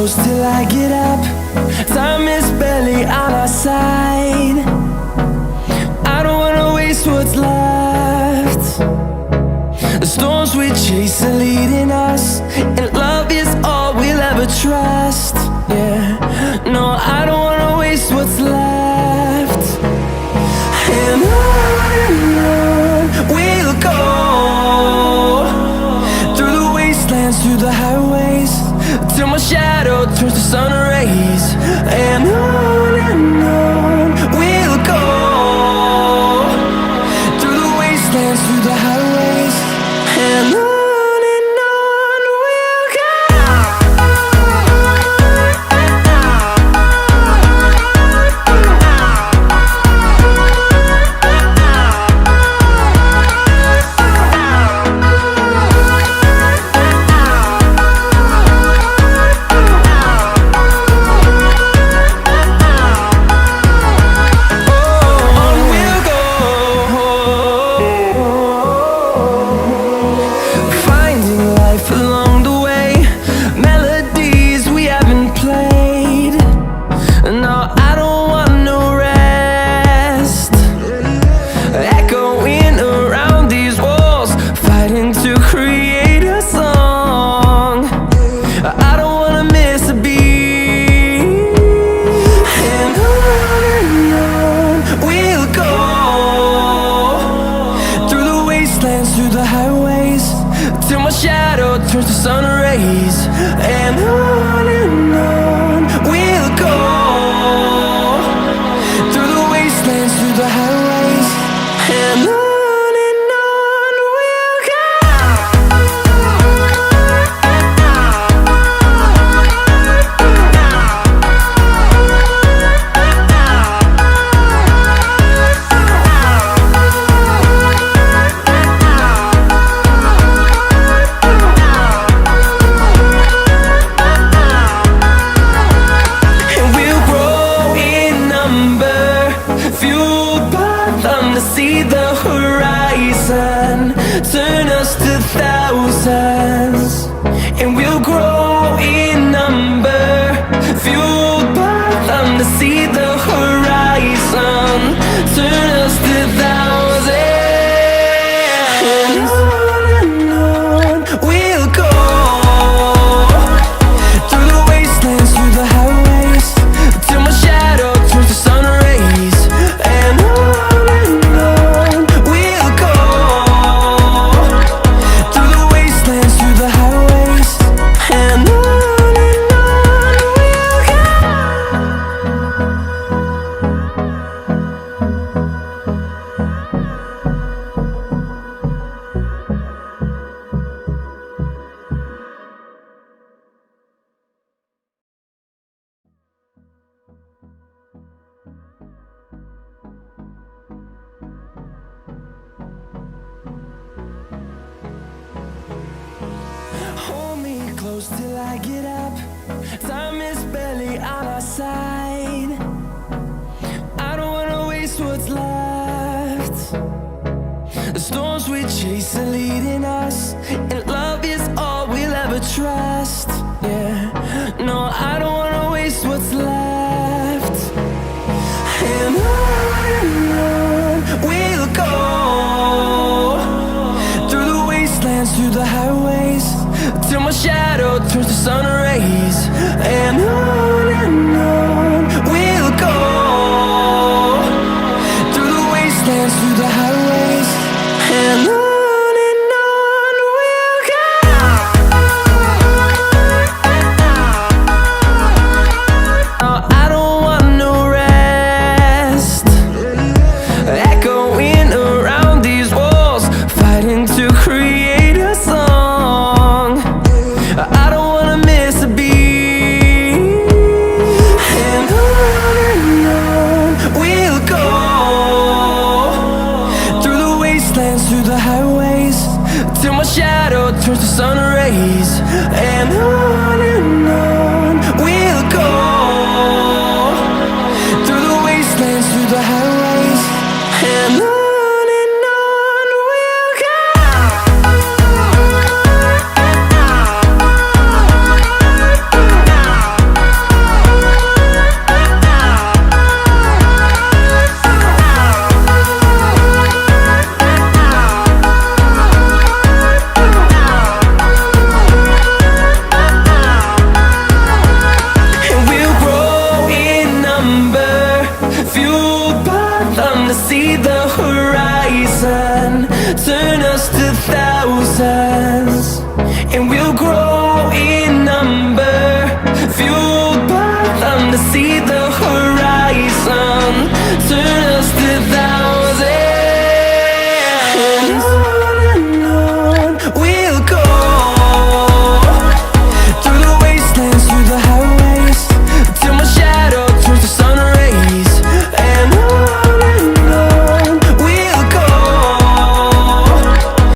close till I get up. Time is barely on our side. I don't wanna waste what's left. The storms we chase are leading us, and love is all we'll ever trust. Yeah, no, I don't wanna waste what's left. And on we'll go, through the wastelands, through the highways, till my shadow turns to sun rays. And on we'll go, through the wastelands, through the highways, and on we'll go. Through the highways, till my shadow turns to sun rays. And on we'll go, through the wastelands, through the highways, and on we'll go. See the horizon, turn us to thousands, and we'll grow in number, fueled by them. To see the horizon, turn us to thousands, and on we'll go, through the wastelands, through the highways, till my shadow turns to sun rays. And hold me close till I get up. Time is barely on our side. I don't wanna waste what's left. The storms we chase are leading us, and love is all we'll ever trust. Yeah, no, I don't wanna waste what's left. And on we'll go, through the wastelands, through the highways, till my shadow turns to sun rays. And on we'll go, through the wastelands, through the highways, and on we'll go. I don't want no rest, echoing around these walls, fighting to create a song. I don't wanna miss see the